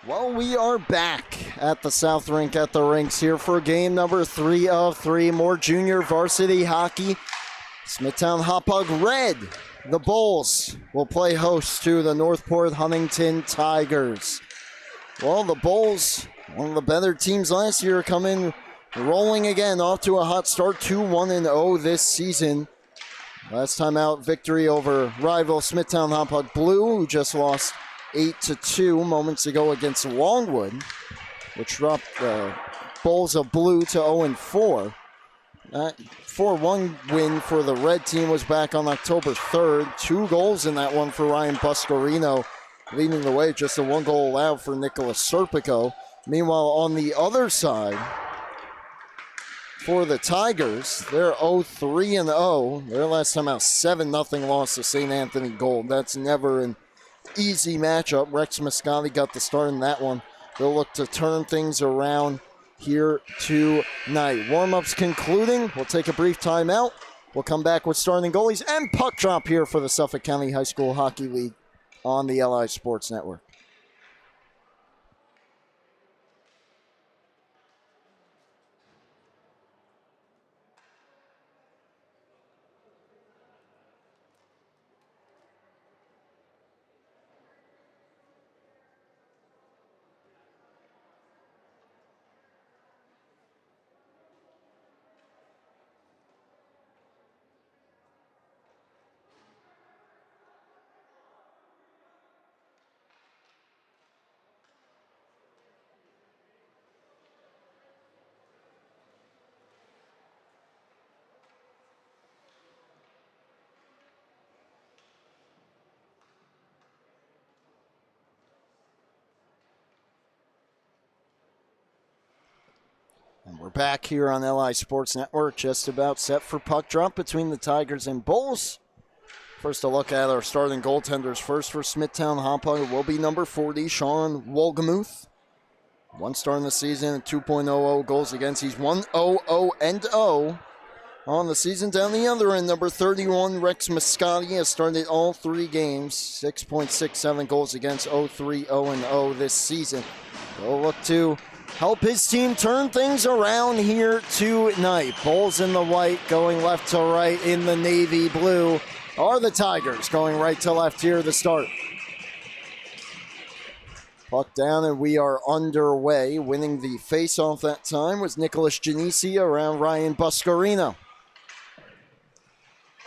Well, we are back at the South Rink at the rinks here for game number 3 of 3. More junior varsity hockey. Smithtown Hauppauge Red, the Bulls, will play host to the Northport Huntington Tigers. Well, the Bulls, one of the better teams last year, come in rolling again, off to a hot start, 2-1-0 this season. Last time out, victory over rival Smithtown Hauppauge Blue, who just lost 8-2 moments ago against Longwood, which dropped the Bulls of Blue to 0-4. That 4-1 win for the red team was back on October 3rd. 2 goals in that one for Ryan Buscarino, leading the way. Just a 1 goal allowed for Nicholas Serpico. Meanwhile, on the other side, for the Tigers, they're 0-3-0. Their last time out, 7-0 loss to St. Anthony Gold. That's never an easy matchup. Rex Moscati got the start in that one. They'll look to turn things around here tonight. Warm-ups concluding. We'll take a brief timeout. We'll come back with starting goalies and puck drop here for the Suffolk County High School Hockey League on the LI Sports Network. And we're back here on LI Sports Network, just about set for puck drop between the Tigers and Bulls. First, a look at our starting goaltenders. First for Smithtown Hauppauge will be number 40, Sean Wolgamuth. 1 star in the season, 2.00 goals against. He's 1-0-0-0 on the season. Down the other end, number 31, Rex Moscati, has started all 3 games, 6.67 goals against, 0-3-0-0 this season. We'll look to help his team turn things around here tonight. Bulls in the white, going left to right in the navy blue, are the Tigers going right to left here to start. Puck down and we are underway. Winning the face-off that time was Nicholas Genesi around Ryan Buscarino.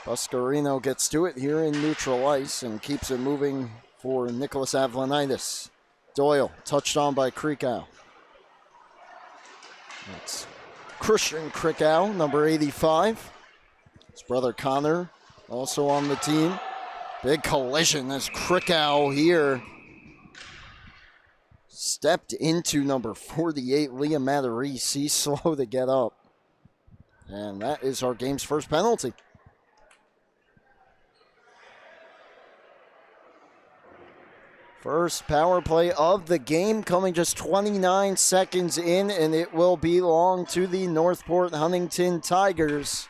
Buscarino gets to it here in neutral ice and keeps it moving for Nicholas Avlanitis. Doyle, touched on by Krikow. That's Christian Krikow, number 85. His brother Connor, also on the team. Big collision as Krikow here stepped into number 48, Liam Matarese. He's slow to get up. And that is our game's first penalty. First power play of the game coming just 29 seconds in, and it will belong to the Northport Huntington Tigers.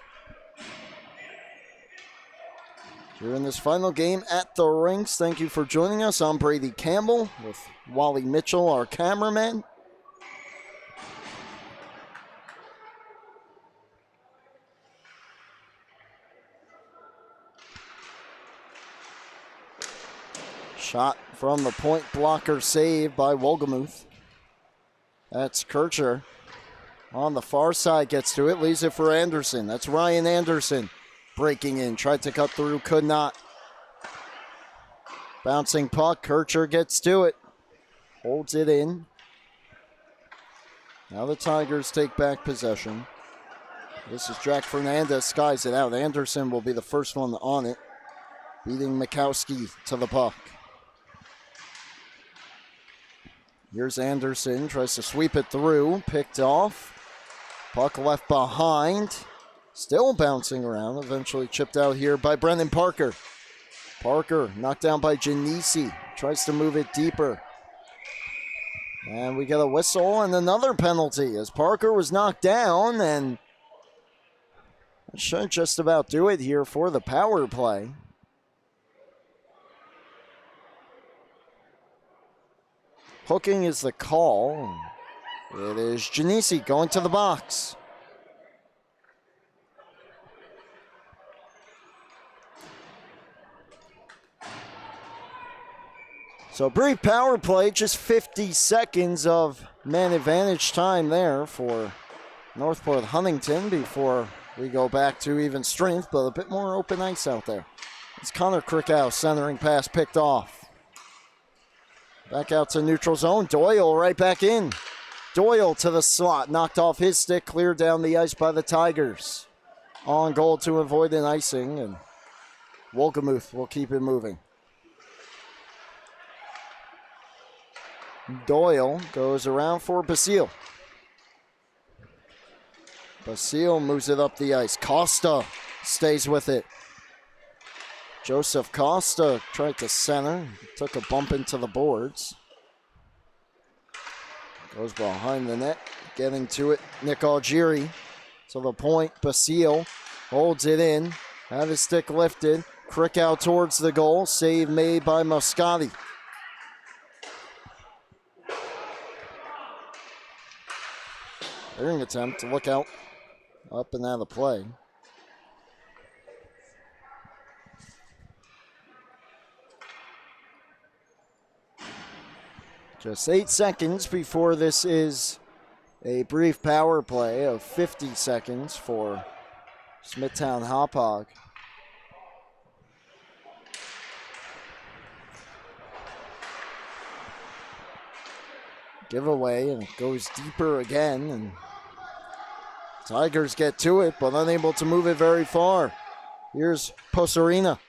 Here in this final game at the rinks. Thank you for joining us. I'm Brady Campbell with Wally Mitchell, our cameraman. Shot from the point blocker, save by Wolgamuth. That's Kircher. On the far side, gets to it, leaves it for Anderson. That's Ryan Anderson breaking in, tried to cut through, could not. Bouncing puck, Kircher gets to it, holds it in. Now the Tigers take back possession. This is Jack Fernandez, skies it out. Anderson will be the first one on it, beating Mikowski to the puck. Here's Anderson, tries to sweep it through, picked off. Puck left behind, still bouncing around, eventually chipped out here by Brendan Parker. Parker knocked down by Genesi, tries to move it deeper. And we get a whistle and another penalty as Parker was knocked down, and that should just about do it here for the power play. Hooking is the call. It is Janisi going to the box. So brief power play, just 50 seconds of man advantage time there for Northport Huntington before we go back to even strength, but a bit more open ice out there. It's Connor Krickow, centering pass picked off. Back out to neutral zone. Doyle right back in. Doyle to the slot, knocked off his stick, cleared down the ice by the Tigers. On goal to avoid an icing, and Wolgemuth will keep it moving. Doyle goes around for Basile. Basile moves it up the ice. Costa stays with it. Joseph Costa tried to center, took a bump into the boards. Goes behind the net, getting to it. Nick Algieri to the point. Basile holds it in, had his stick lifted. Krickow towards the goal, save made by Moscati. Clearing attempt to look out, up and out of play. Just 8 seconds before this is a brief power play of 50 seconds for Smithtown Hauppauge. Giveaway, and it goes deeper again, and Tigers get to it, but unable to move it very far. Here's Posarina.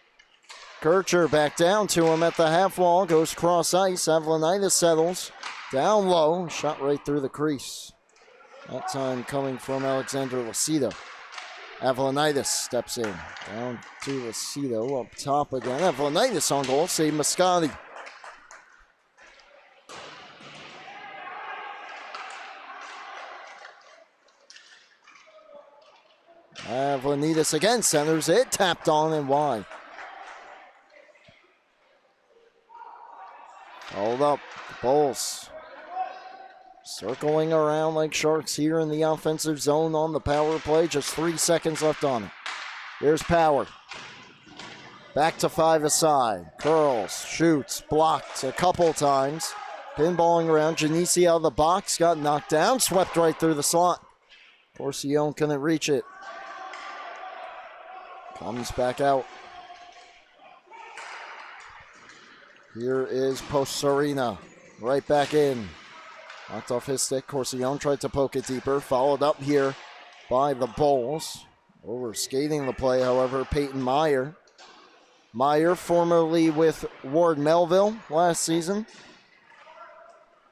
Kircher back down to him at the half wall, goes cross ice. Avlonitis settles down low, shot right through the crease. That time coming from Alexander Lucido. Avlonitis steps in, down to Lucido, up top again. Avlonitis on goal, save Moscati. Avlonitis again centers it, tapped on and wide. Hold up, Bulls circling around like sharks here in the offensive zone on the power play. Just 3 seconds left on it. Here's Power. Back to 5 aside. Curls, shoots, blocked a couple times. Pinballing around. Janisi out of the box, got knocked down, swept right through the slot. Porcione couldn't reach it. Comes back out. Here is Posarina, right back in. Knocked off his stick. Corcione tried to poke it deeper. Followed up here by the Bulls. Over skating the play, however, Peyton Meyer. Meyer, formerly with Ward Melville last season.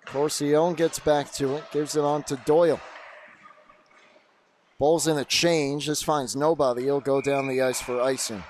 Corcione gets back to it, gives it on to Doyle. Bulls in a change. This finds nobody. He'll go down the ice for icing.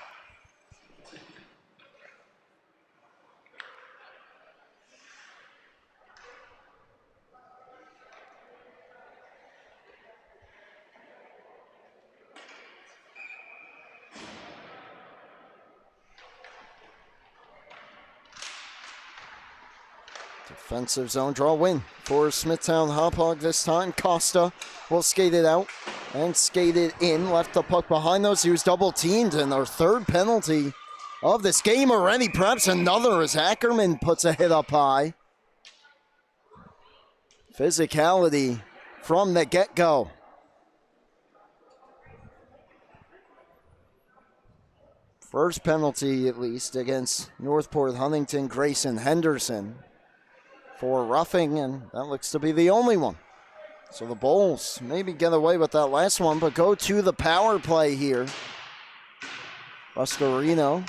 Defensive zone draw win for Smithtown Hauppauge this time. Costa will skate it out and skate it in. Left the puck behind those. He was double teamed, and our third penalty of this game already. Perhaps another as Ackerman puts a hit up high. Physicality from the get-go. First penalty, at least, against Northport Huntington Grayson Henderson for roughing, and that looks to be the only one. So the Bulls maybe get away with that last one, but go to the power play here. Buscarino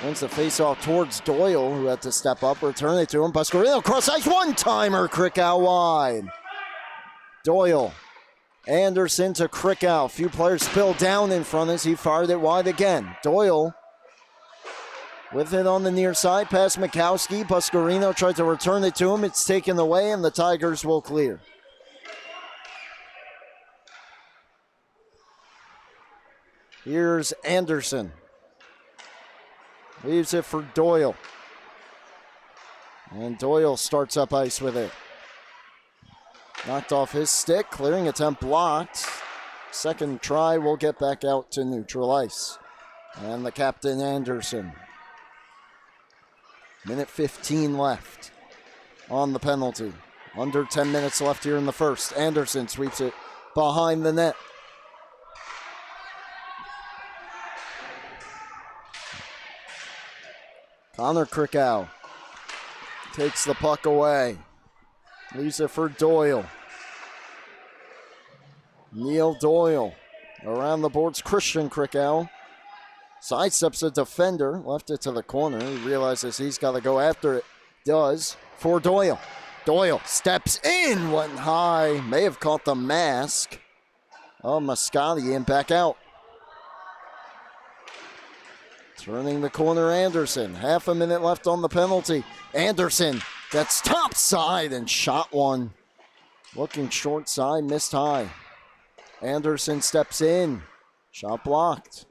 wins the faceoff towards Doyle, who had to step up, return it to him. Buscarino cross ice, one-timer, Krickow wide. Doyle, Anderson to Krickow. Few players spilled down in front as he fired it wide again. Doyle with it on the near side, past Mikowski. Buscarino tried to return it to him. It's taken away, and the Tigers will clear. Here's Anderson. Leaves it for Doyle. And Doyle starts up ice with it. Knocked off his stick, clearing attempt blocked. Second try will get back out to neutral ice. And the captain, Anderson. Minute 15 left on the penalty. Under 10 minutes left here in the first. Anderson sweeps it behind the net. Connor Krikow takes the puck away. Leaves it for Doyle. Neil Doyle around the boards. Christian Krikow sidesteps a defender. Left it to the corner. He realizes he's got to go after it. Does for Doyle. Doyle steps in. Went high. May have caught the mask of Moscati and back out. Turning the corner, Anderson. Half a minute left on the penalty. Anderson gets top side and shot one. Looking short side, missed high. Anderson steps in. Shot blocked.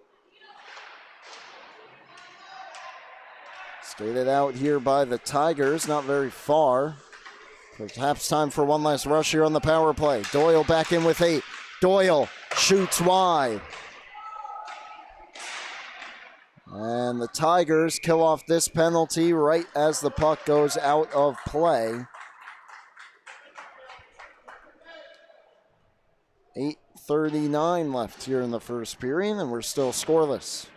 Skated out here by the Tigers, not very far. Perhaps time for one last rush here on the power play. Doyle back in with 8. Doyle shoots wide. And the Tigers kill off this penalty right as the puck goes out of play. 8:39 left here in the first period, and we're still scoreless.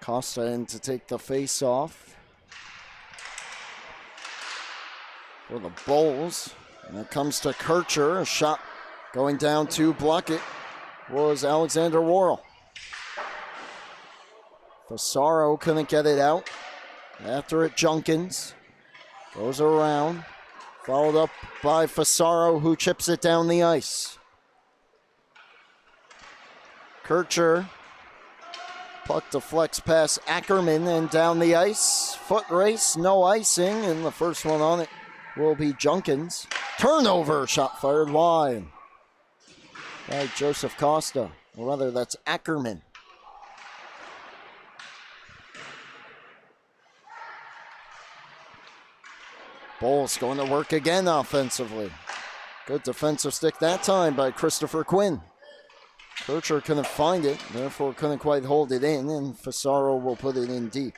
Costa in to take the face off for the Bulls. And it comes to Kircher. A shot going down to block it was Alexander Worrell. Fasaro couldn't get it out. After it, Junkins goes around. Followed up by Fasaro, who chips it down the ice. Kircher. Puck deflects past Ackerman and down the ice. Foot race, no icing, and the first one on it will be Junkins. Turnover, shot fired wide by Joseph Costa. Or rather, that's Ackerman. Bulls going to work again offensively. Good defensive stick that time by Christopher Quinn. Kircher couldn't find it, therefore couldn't quite hold it in, and Fasaro will put it in deep.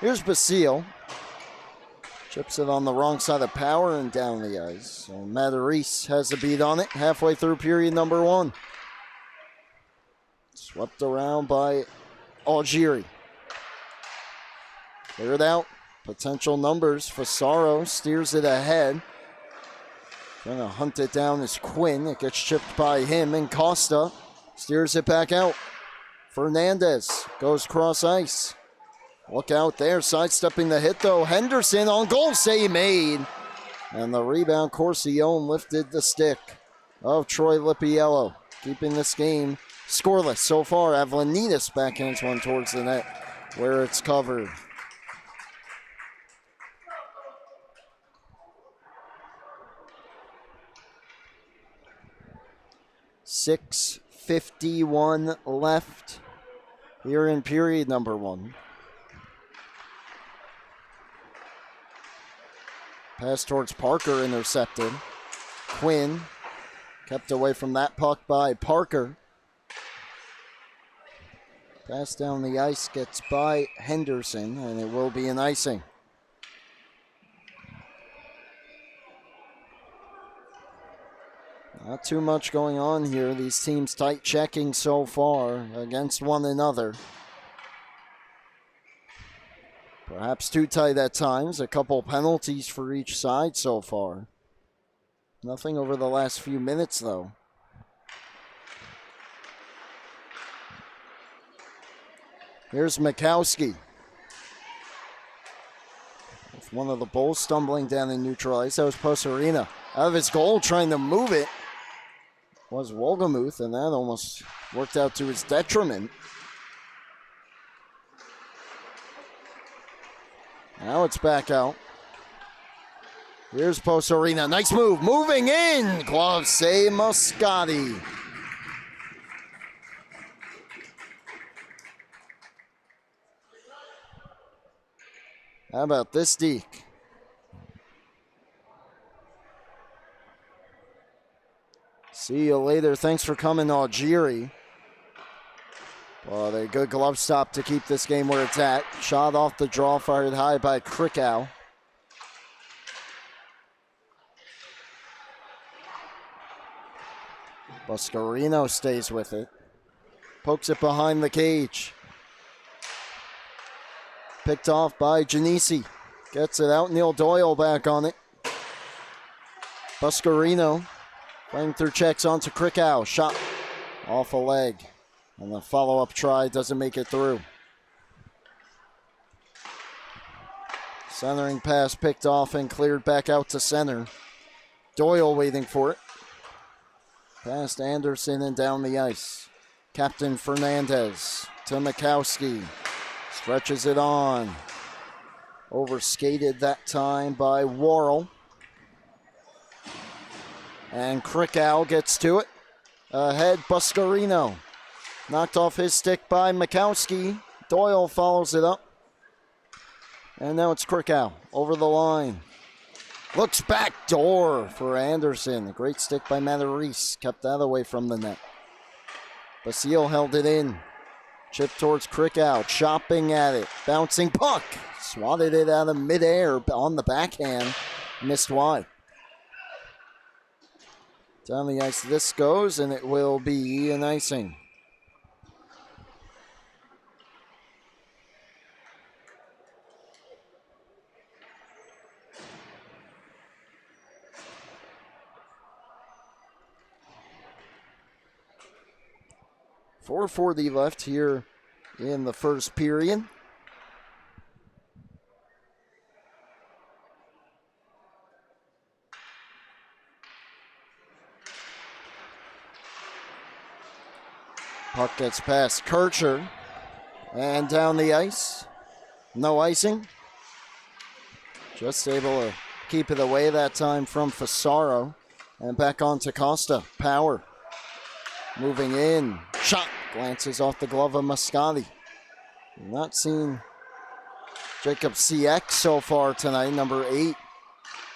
Here's Basile. Chips it on the wrong side of power and down the ice. So Matarese has the beat on it halfway through period number 1. Swept around by Algieri. Cleared out. Potential numbers. Fasaro steers it ahead. Trying to hunt it down is Quinn. It gets chipped by him, and Costa steers it back out. Fernandez goes cross ice. Look out there, sidestepping the hit though. Henderson on goal, save made. And the rebound, Corsione lifted the stick of Troy Lippiello, keeping this game scoreless so far. Avlanitis backhands one towards the net where it's covered. .6:51 left here in period number 1. Pass towards Parker intercepted. Quinn kept away from that puck by Parker. Pass down the ice gets by Henderson, and it will be an icing. Not too much going on here. These teams tight checking so far against one another. Perhaps too tight at times. A couple penalties for each side so far. Nothing over the last few minutes, though. Here's Mikowski. With one of the Bulls stumbling down in neutral ice. That was Posarina. Out of his goal, trying to move it was Wolgemuth, and that almost worked out to his detriment. Now it's back out. Here's Posarina. Nice move. Moving in. Glove save Moscati. How about this deke? See you later. Thanks for coming, Algieri. Well, a good glove stop to keep this game where it's at. Shot off the draw, fired high by Krikow. Buscarino stays with it. Pokes it behind the cage. Picked off by Genesi. Gets it out. Neil Doyle back on it. Buscarino playing through checks onto Krikow. Shot off a leg. And the follow-up try doesn't make it through. Centering pass picked off and cleared back out to center. Doyle waiting for it. Past Anderson and down the ice. Captain Fernandez to Mikowski. Stretches it on. Overskated that time by Worrell. And Krikow gets to it. Ahead, Buscarino. Knocked off his stick by Mikowski. Doyle follows it up. And now it's Krikow over the line. Looks back door for Anderson. A great stick by Matarese. Kept that away from the net. Basile held it in. Chip towards Krikow. Chopping at it. Bouncing puck. Swatted it out of midair on the backhand. Missed wide. Down the ice this goes, and it will be an icing. .440 left here in the first period. Puck gets past Kircher and down the ice. No icing. Just able to keep it away that time from Fasaro. And back on to Costa. Power. Moving in. Shot. Glances off the glove of Moscati. Not seen Jacob CX so far tonight, number 8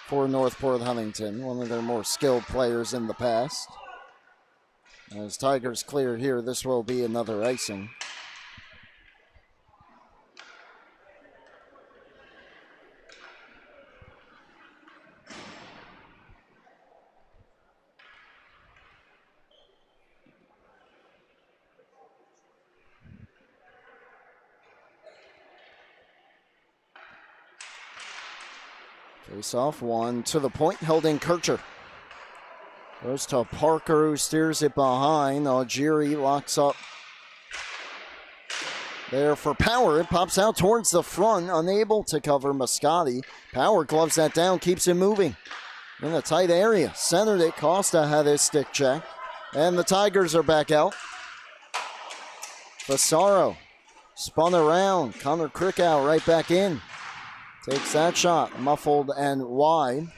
for Northport Huntington, one of their more skilled players in the past. As Tigers clear here, this will be another icing. Face off one to the point, held in Kircher. Goes to Parker, who steers it behind. Algieri locks up there for Power. It pops out towards the front, unable to cover Moscati. Power gloves that down, keeps it moving in a tight area. Centered it. Costa had his stick check. And the Tigers are back out. Fasaro spun around. Connor Krikow right back in. Takes that shot, muffled and wide.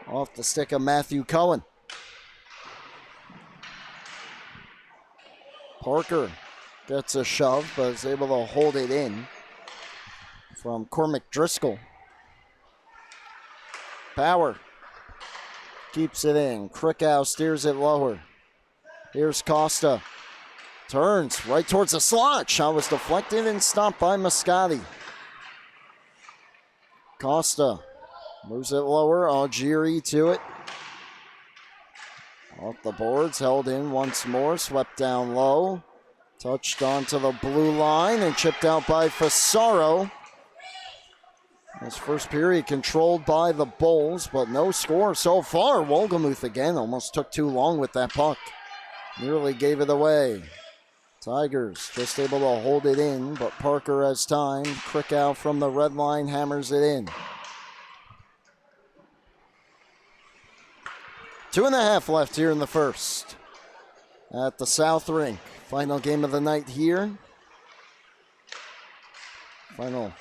Off the stick of Matthew Cohen. Parker gets a shove, but is able to hold it in from Cormac Driscoll. Power keeps it in. Krikow steers it lower. Here's Costa. Turns right towards the slot. Shot was deflected and stopped by Moscati. Costa moves it lower. Algieri to it. Off the boards, held in once more. Swept down low. Touched onto the blue line and chipped out by Fasaro. This first period controlled by the Bulls, but no score so far. Wolgemuth again almost took too long with that puck. Nearly gave it away. Tigers just able to hold it in, but Parker has time. Krikow from the red line hammers it in. 2.5 left here in the first at the South Rink. Final game of the night here. Final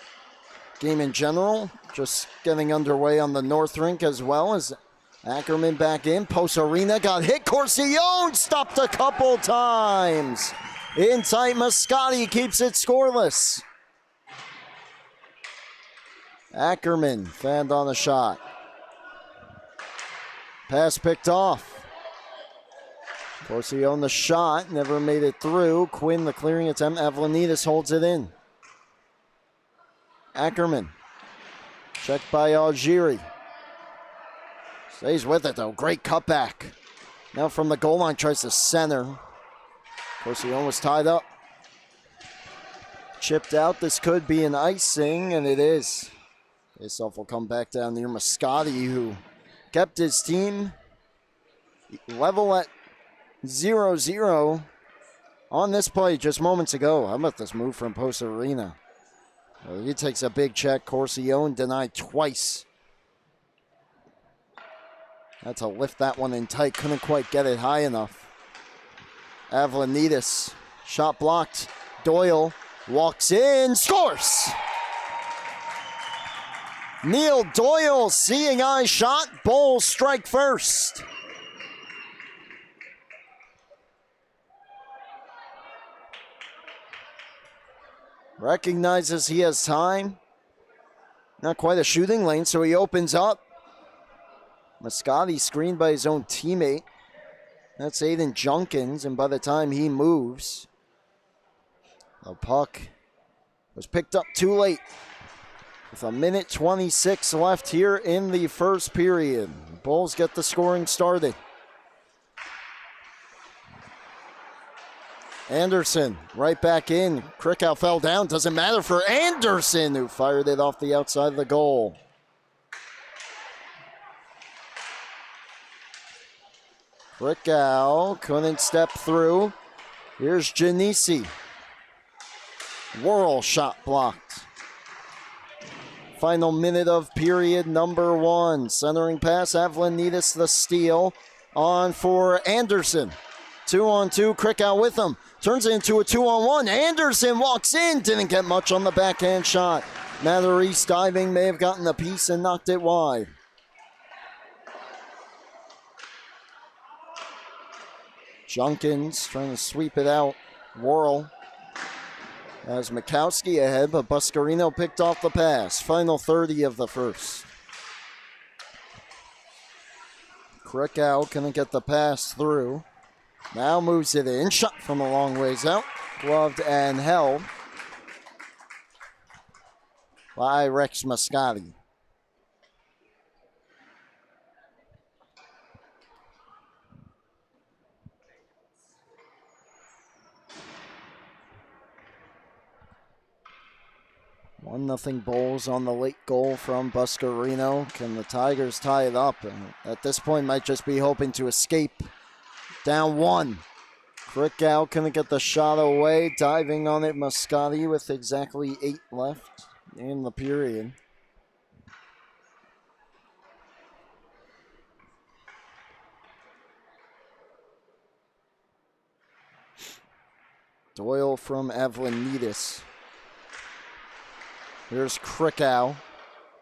game in general. Just getting underway on the North Rink as well as Ackerman back in. Post Arena got hit. Corsione stopped a couple times. In tight, Moscati keeps it scoreless. Ackerman fanned on the shot. Pass picked off. Corsione the shot, never made it through. Quinn the clearing attempt. Avlanitis holds it in. Ackerman. Checked by Algieri. Stays with it though. Great cutback. Now from the goal line tries to center. Corsione was tied up. Chipped out. This could be an icing, and it is. Faceoff will come back down near Moscati, who kept his team level at 0-0 on this play just moments ago. How about this move from Post Arena? Well, he takes a big check. Corsione denied twice. Had to lift that one in tight. Couldn't quite get it high enough. Avlanitis. Shot blocked. Doyle walks in. Scores! Neil Doyle, seeing eye shot. Bulls strike first. Recognizes he has time. Not quite a shooting lane, so he opens up. Moscati screened by his own teammate. That's Aiden Junkins, and by the time he moves, the puck was picked up too late. With a minute 26 left here in the first period. The Bulls get the scoring started. Anderson right back in. Krickow fell down. Doesn't matter for Anderson, who fired it off the outside of the goal. Krickow couldn't step through. Here's Genesi. Whirl shot blocked. Final minute of period number 1. Centering pass, Avlanitis the steal. On for Anderson. 2-on-2, Krickow with him. Turns it into a 2-on-1. Anderson walks in. Didn't get much on the backhand shot. Matarese diving, may have gotten a piece and knocked it wide. Junkins trying to sweep it out. Worrell. As Mikowski ahead, but Buscarino picked off the pass. Final 30 of the first. Krickow couldn't get the pass through. Now moves it in. Shot from a long ways out. Gloved and held by Rex Moscati. One nothing Bulls on the late goal from Buscarino. Can the Tigers tie it up? And at this point, might just be hoping to escape. Down 1. Krickow couldn't get the shot away. Diving on it, Moscati with exactly 8 left in the period. Doyle from Avlanitis. Here's Krickow.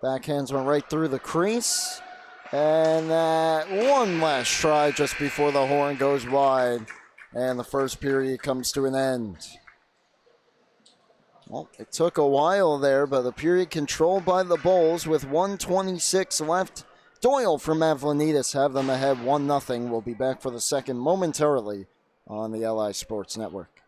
Backhands went right through the crease. And that one last try just before the horn goes wide. And the first period comes to an end. Well, it took a while there, but the period controlled by the Bulls with 1:26 left. Doyle from Avlanitis have them ahead 1-0. We'll be back for the second momentarily on the LI Sports Network.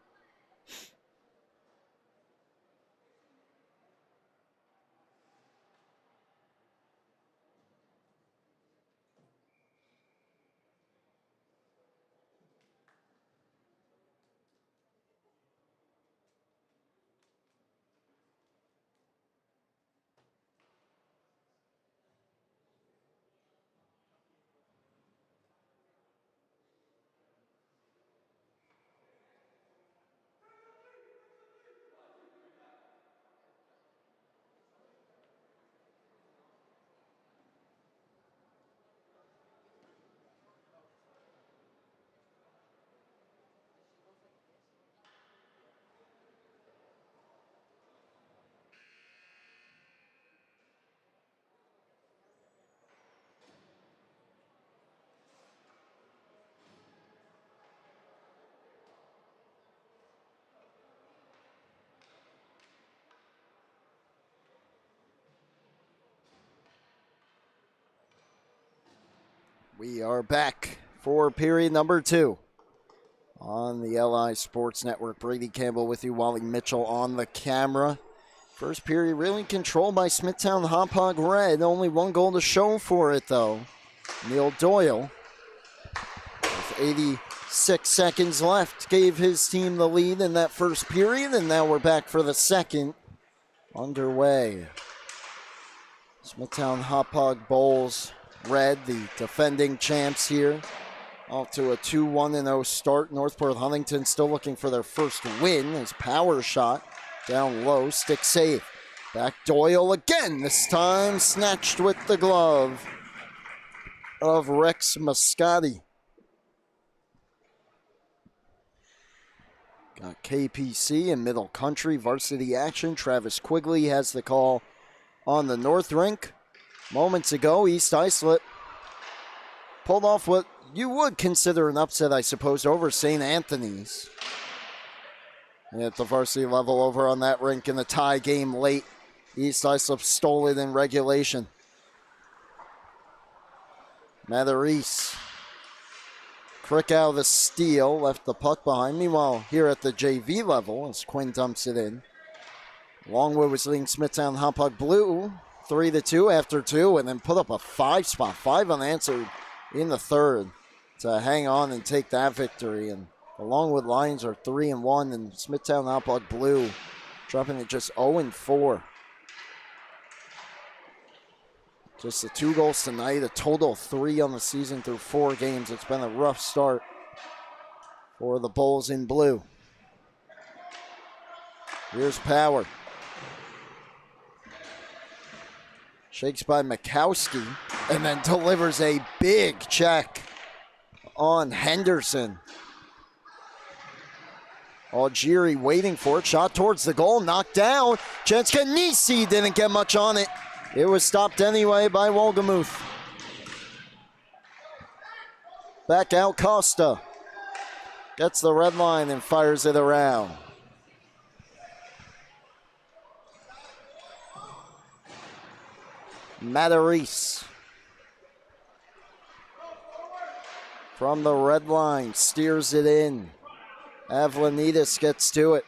We are back for period number 2 on the LI Sports Network. Brady Campbell with you, Wally Mitchell on the camera. First period really controlled by Smithtown Hauppauge Red. Only one goal to show for it, though. Neil Doyle, with 86 seconds left, gave his team the lead in that first period, and now we're back for the second underway. Smithtown Hauppauge Bulls Red, the defending champs here, off to a 2-1-0 start. Northport Huntington still looking for their first win. His power shot down low, stick save. Back Doyle again, this time snatched with the glove of Rex Muscati. Got KPC and Middle Country varsity action. Travis Quigley has the call on the North Rink. Moments ago, East Islip pulled off what you would consider an upset, I suppose, over St. Anthony's. And at the varsity level over on that rink in the tie game late, East Islip stole it in regulation. Matherise. Crick out of the steal, left the puck behind. Meanwhile, here at the JV level, as Quinn dumps it in, Longwood was leading Smithtown Hauppauge Blue 3-2 after 2, and then put up a 5 unanswered in the third to hang on and take that victory. And the Longwood Lions are 3-1, and Smithtown Hauppauge Blue dropping it just 0-4. Just the 2 goals tonight, a total of 3 on the season through 4 games. It's been a rough start for the Bulls in blue. Here's Power. Shakes by Mikowski and then delivers a big check on Henderson. Algieri waiting for it. Shot towards the goal, knocked down. Jenska Nisi didn't get much on it. It was stopped anyway by Wolgamuth. Back out Costa. Gets the red line and fires it around. Matherise. From the red line, steers it in. Avlanides gets to it.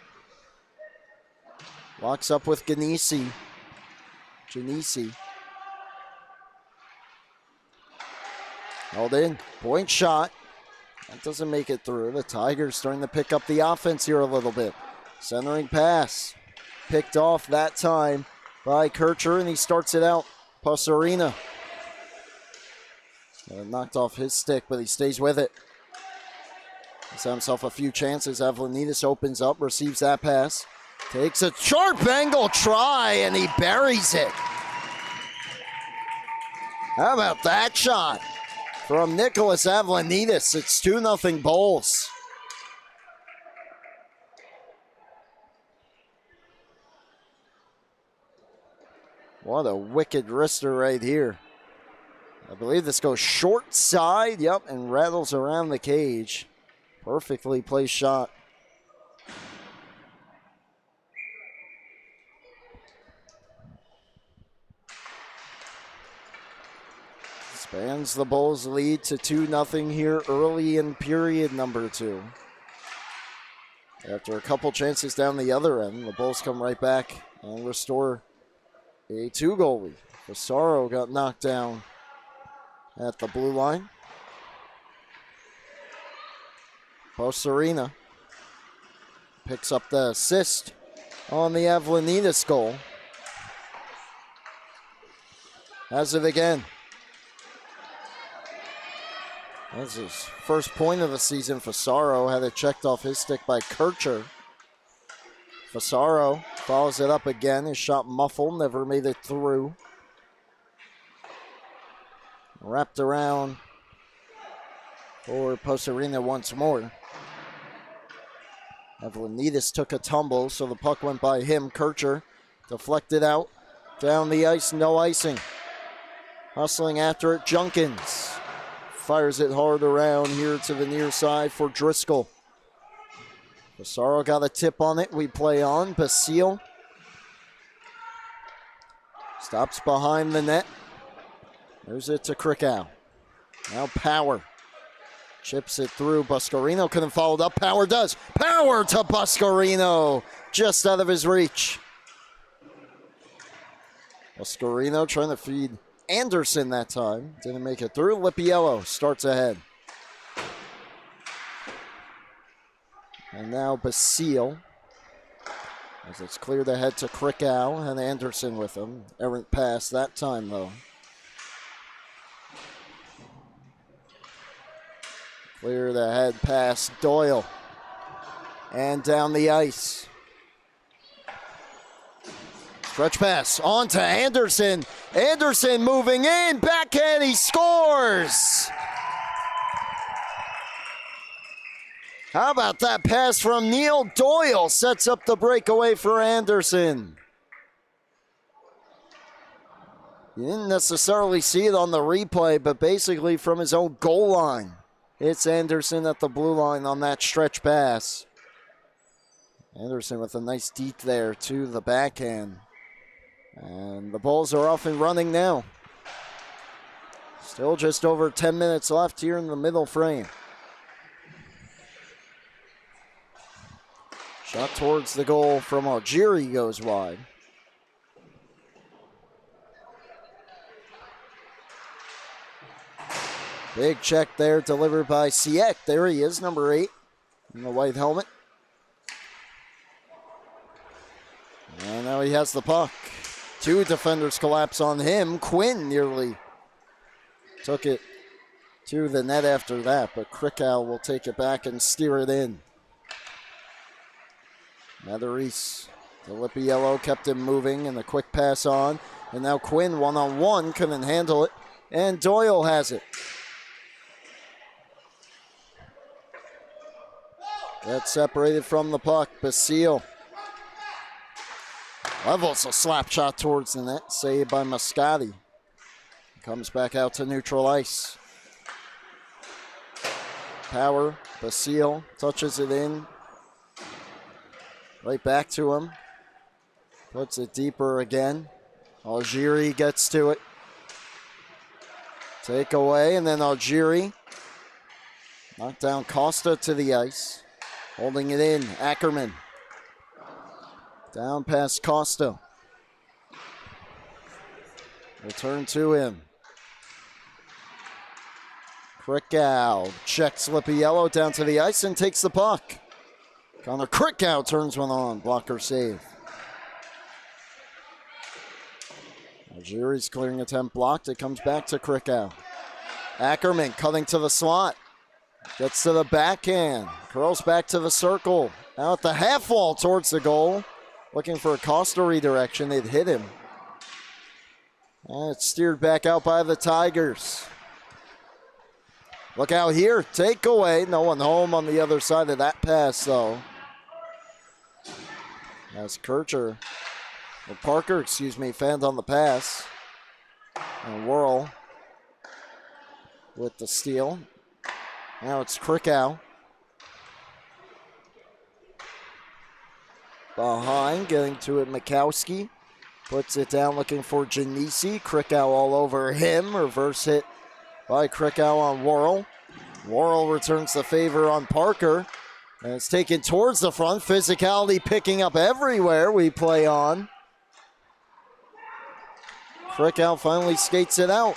Locks up with Genesi. Held in. Point shot. That doesn't make it through. The Tigers starting to pick up the offense here a little bit. Centering pass. Picked off that time by Kircher, and he starts it out. Pasarina. Knocked off his stick, but he stays with it. He's had himself a few chances. Avlanides opens up, receives that pass. Takes a sharp angle try, and he buries it. How about that shot from Nicholas Avlanides? It's 2-0 Bulls. What a wicked wrister right here. I believe this goes short side, yep, and rattles around the cage. Perfectly placed shot. Expands the Bulls' lead to 2-0 here early in period number 2. After a couple chances down the other end, the Bulls come right back and restore a 2-goal lead. Pissarro got knocked down at the blue line. Pasarina picks up the assist on the Avlanides goal. Has it again. That's his first point of the season. Pissarro had it checked off his stick by Kircher. Pissarro follows it up again. His shot muffled, never made it through. Wrapped around for Pasarina once more. Avlanides took a tumble, so the puck went by him. Kircher deflected out. Down the ice, no icing. Hustling after it, Junkins. Fires it hard around here to the near side for Driscoll. Pissarro got a tip on it. We play on. Basile stops behind the net. Moves it to Krickow. Now Power chips it through. Buscarino couldn't follow it up. Power does. Power to Buscarino. Just out of his reach. Buscarino trying to feed Anderson that time. Didn't make it through. Lippiello starts ahead. And now Basile. As it's cleared ahead to Krickow and Anderson with him. Errant pass that time though. Clear the head pass, Doyle. And down the ice. Stretch pass on to Anderson. Anderson moving in, backhand, he scores! How about that pass from Neil Doyle? Sets up the breakaway for Anderson. You didn't necessarily see it on the replay, but basically from his own goal line. It's Anderson at the blue line on that stretch pass. Anderson with a nice deke there to the backhand. And the Bulls are off and running now. Still just over 10 minutes left here in the middle frame. Shot towards the goal from Algieri goes wide. Big check there delivered by Siek. There he is, number 8 in the white helmet. And now he has the puck. 2 defenders collapse on him. Quinn nearly took it to the net after that, but Krickow will take it back and steer it in. Matheris to Lippiello, kept him moving, and the quick pass on. And now Quinn one-on-one, couldn't handle it, and Doyle has it. Gets separated from the puck. Basile levels a slap shot towards the net, saved by Moscati. Comes back out to neutral ice. Power, Basile touches it in. Right back to him. Puts it deeper again. Algieri gets to it. Take away, and then Algieri knocked down Costa to the ice. Holding it in, Ackerman. Down past Costa. Return to him. Krickow checks Lippiello down to the ice and takes the puck. Connor Krickow turns one on. Blocker save. Algieri's clearing attempt blocked. It comes back to Krickow. Ackerman cutting to the slot. Gets to the backhand. Curls back to the circle. Now at the half wall towards the goal. Looking for a Costa redirection. They'd hit him. And it's steered back out by the Tigers. Look out here. Takeaway. No one home on the other side of that pass, though. As Parker, fanned on the pass. And Whirl with the steal. Now it's Krickow. Behind, getting to it, Mikowski. Puts it down, looking for Janisi. Krickow all over him. Reverse hit by Krickow on Whirl. Whirl returns the favor on Parker. And it's taken towards the front. Physicality picking up everywhere we play on. Krickow finally skates it out.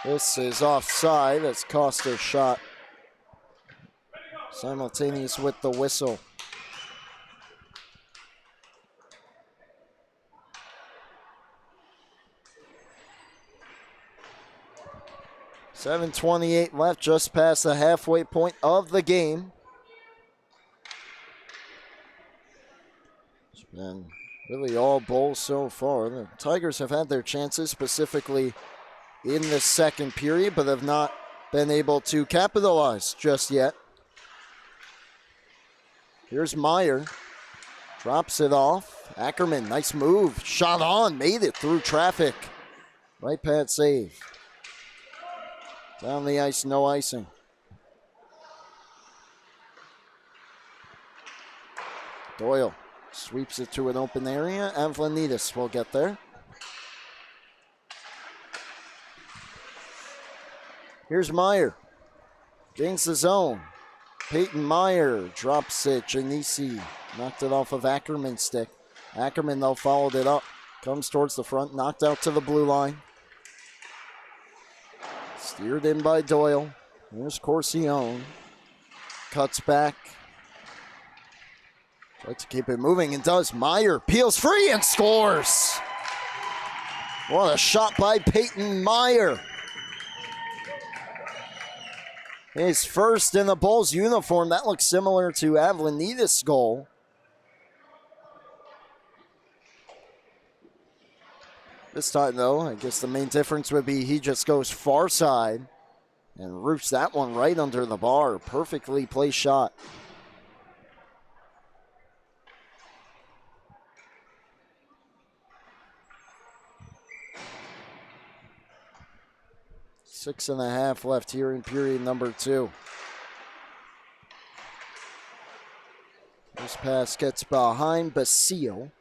This is offside. That's Costa's shot. Simultaneous with the whistle. .7:28 left, just past the halfway point of the game. It's been really all Bulls so far. The Tigers have had their chances, specifically in the second period, but have not been able to capitalize just yet. Here's Meyer. Drops it off. Ackerman, nice move. Shot on, made it through traffic. Right pad save. Down the ice, no icing. Doyle sweeps it to an open area. Avlanitis will get there. Here's Meyer. Gains the zone. Peyton Meyer drops it. Janisi knocked it off of Ackerman's stick. Ackerman, though, followed it up. Comes towards the front. Knocked out to the blue line. Steered in by Doyle. Here's Corcione. Cuts back. Tries to keep it moving and does. Meyer peels free and scores. What a shot by Peyton Meyer. His first in the Bulls uniform. That looks similar to Avlanitas' goal. This time, though, I guess the main difference would be he just goes far side and roofs that one right under the bar. Perfectly placed shot. Six and a half left here in period number 2. This pass gets behind Basile.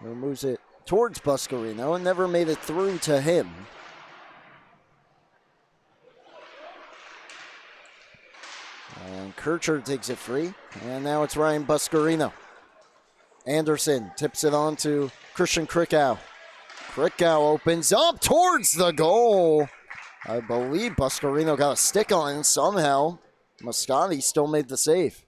He moves it towards Buscarino and never made it through to him. And Kircher takes it free. And now it's Ryan Buscarino. Anderson tips it on to Christian Krickow. Krickow opens up towards the goal. I believe Buscarino got a stick on it somehow. Moscati still made the save.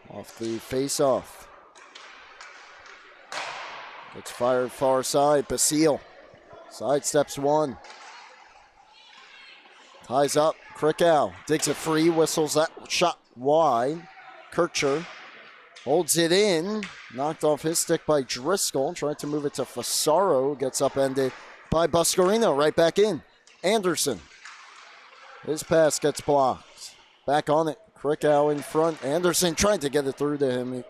Off the face-off. It's fired far side. Basile sidesteps one. Ties up. Krickow digs it free. Whistles that shot wide. Kircher holds it in. Knocked off his stick by Driscoll. Tried to move it to Fasaro. Gets upended by Buscarino. Right back in. Anderson. His pass gets blocked. Back on it. Krickow in front. Anderson tried to get it through to him. He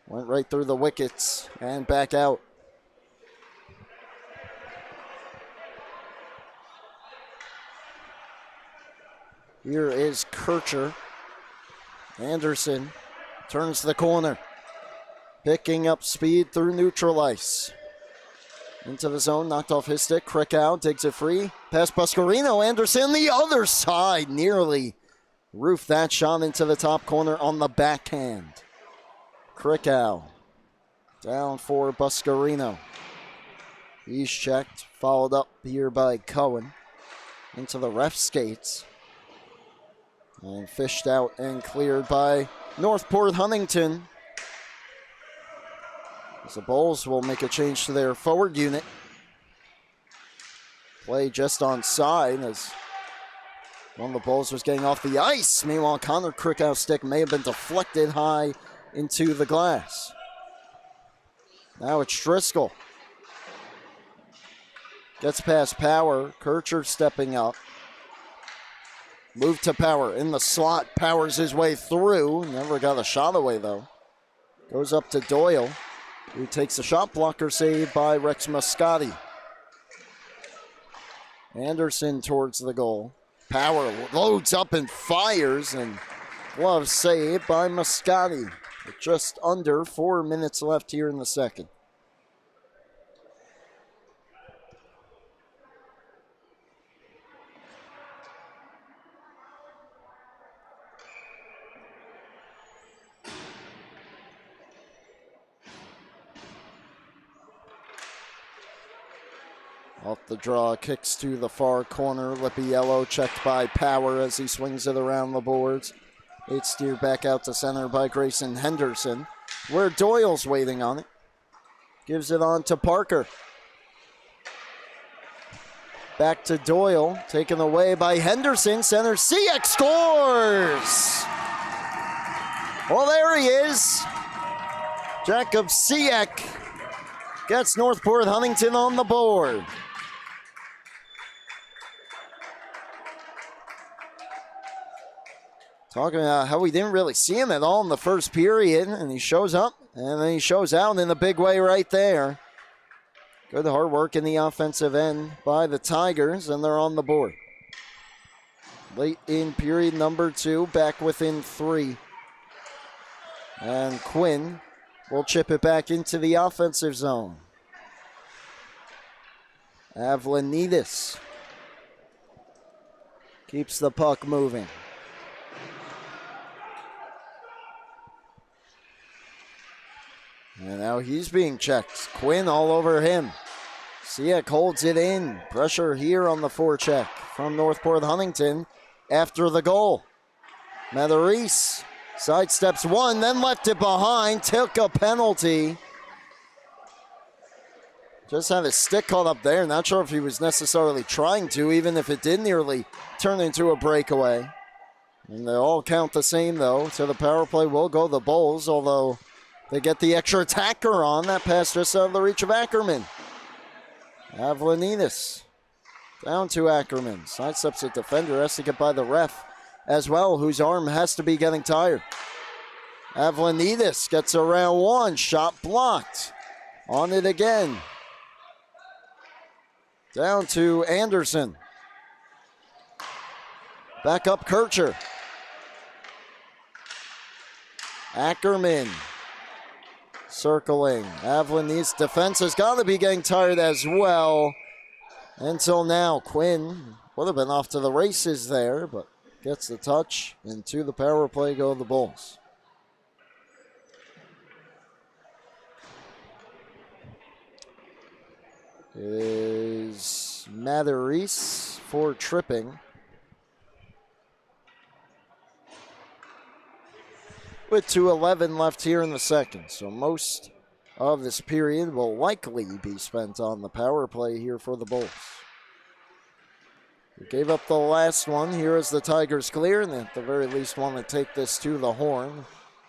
went right through the wickets and back out. Here is Kircher. Anderson turns the corner. Picking up speed through neutral ice. Into the zone, knocked off his stick. Krickow digs it free. Past Buscarino. Anderson the other side. Nearly roofed that shot into the top corner on the backhand. Krickow down for Buscarino. He's checked, followed up here by Cohen. Into the ref skates. And fished out and cleared by Northport Huntington. As the Bulls will make a change to their forward unit. Play just on side as one of the Bulls was getting off the ice. Meanwhile, Connor Krickow's stick may have been deflected high into the glass. Now it's Driscoll. Gets past Power. Kircher stepping up. Move to Power in the slot. Powers his way through. Never got a shot away, though. Goes up to Doyle, who takes a shot blocker save by Rex Moscati. Anderson towards the goal. Power loads up and fires, and glove save by Moscati. With just under 4 minutes left here in the second. Off the draw, kicks to the far corner. Lippy yellow, checked by Power as he swings it around the boards. It's steered back out to center by Grayson Henderson, where Doyle's waiting on it. Gives it on to Parker. Back to Doyle, taken away by Henderson. Center, Siak scores! Well, there he is. Jacob Siak gets Northport Huntington on the board. Talking about how we didn't really see him at all in the first period, and he shows up, and then he shows out in a big way right there. Good hard work in the offensive end by the Tigers, and they're on the board. Late in period number 2, back within 3. And Quinn will chip it back into the offensive zone. Avlonidis keeps the puck moving. And now he's being checked. Quinn all over him. Siak holds it in. Pressure here on the forecheck from Northport Huntington after the goal. Matheris sidesteps one, then left it behind, took a penalty. Just had his stick caught up there. Not sure if he was necessarily trying to, even if it did nearly turn into a breakaway. And they all count the same, though. So the power play will go the Bulls, although they get the extra attacker on. That pass just out of the reach of Ackerman. Avlonidis down to Ackerman. Sidesteps a defender, has to get by the ref as well, whose arm has to be getting tired. Avlonidis gets around one, shot blocked. On it again. Down to Anderson. Back up Kircher. Ackerman circling. Avlonidis' defense has got to be getting tired as well. Until now, Quinn would have been off to the races there, but gets the touch, and to the power play go the Bulls. It is Matheris for tripping. With 2:11 left here in the second, so most of this period will likely be spent on the power play here for the Bulls. They gave up the last one. Here is the Tigers clear, and at the very least want to take this to the horn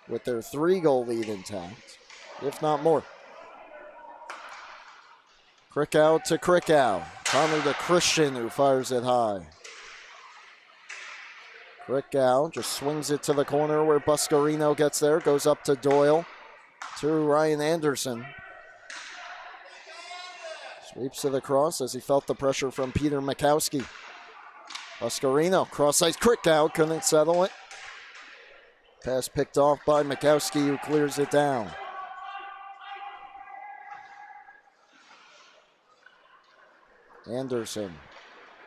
with their 3-goal lead intact, if not more. Krikow to Krikow. Connor to Christian, who fires it high. Krikow just swings it to the corner where Buscarino gets there. Goes up to Doyle. To Ryan Anderson. Sweeps to the cross as he felt the pressure from Peter Makowski. Buscarino, cross-ice Krikow, couldn't settle it. Pass picked off by Makowski, who clears it down. Anderson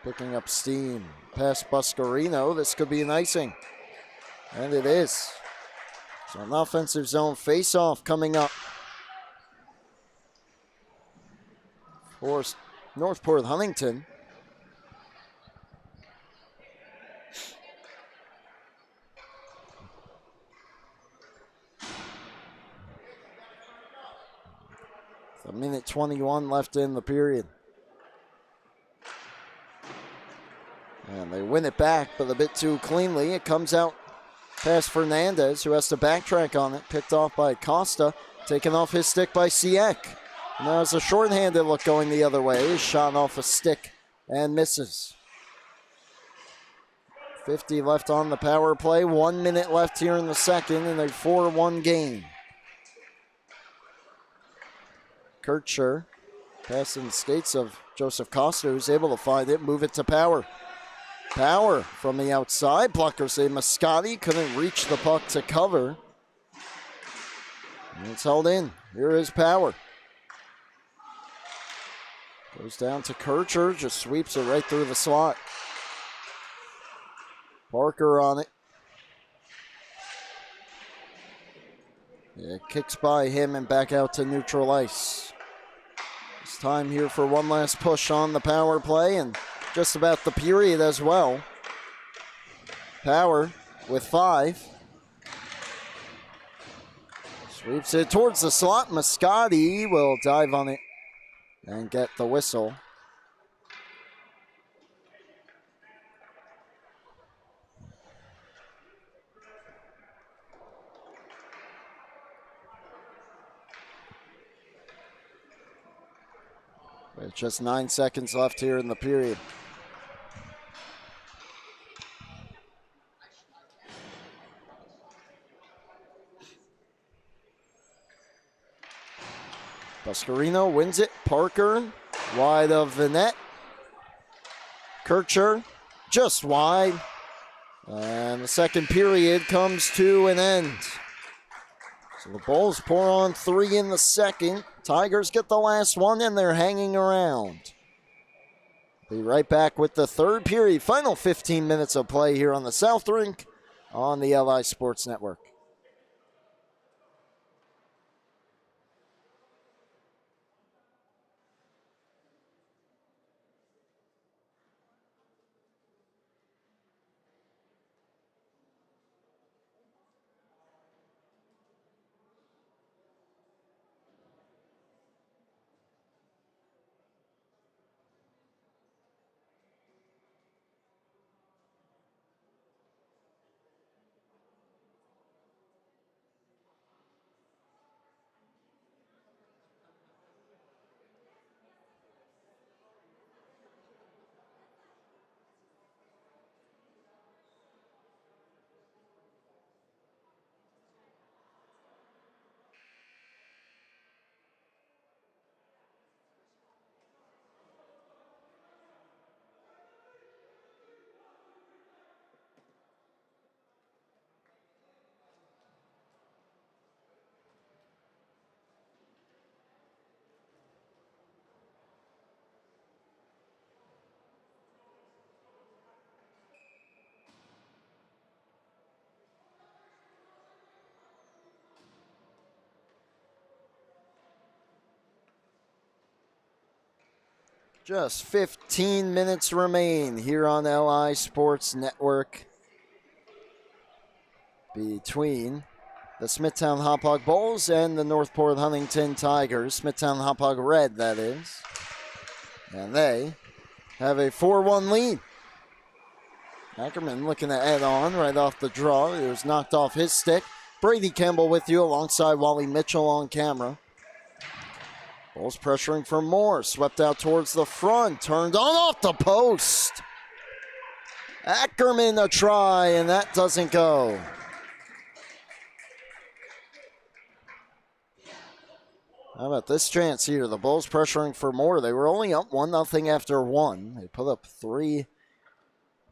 picking up steam. Past Buscarino. This could be an icing. And it is. So an offensive zone face-off coming up for Northport Huntington. A minute 21 left in the period. And they win it back, but a bit too cleanly. It comes out past Fernandez, who has to backtrack on it. Picked off by Costa. Taken off his stick by Siak. Now it's a shorthanded look going the other way. Shot off a stick and misses. 50 left on the power play. 1 minute left here in the second in a 4-1 game. Kircher passing the skates of Joseph Costa, who's able to find it. Move it to Power. Power from the outside. Blocker save. Mascotti couldn't reach the puck to cover. And it's held in. Here is Power. Goes down to Kircher. Just sweeps it right through the slot. Parker on it. Yeah, kicks by him and back out to neutral ice. It's time here for one last push on the power play and just about the period as well. Power with 5. Sweeps it towards the slot. Mascotti will dive on it and get the whistle. With just 9 seconds left here in the period. Buscarino wins it. Parker wide of the net. Kircher just wide. And the second period comes to an end. So the Bulls pour on 3 in the second. Tigers get the last one, and they're hanging around. Be right back with the third period. Final 15 minutes of play here on the South Rink on the LI Sports Network. Just 15 minutes remain here on LI Sports Network between the Smithtown Hauppauge Bulls and the Northport Huntington Tigers. Smithtown Hauppauge Red, that is. And they have a 4-1 lead. Ackerman looking to add on right off the draw. It was knocked off his stick. Brady Campbell with you alongside Wally Mitchell on camera. Bulls pressuring for more. Swept out towards the front. Turned on off the post. Ackerman a try, and that doesn't go. How about this chance here? The Bulls pressuring for more. They were only up 1-0 after 1. They put up 3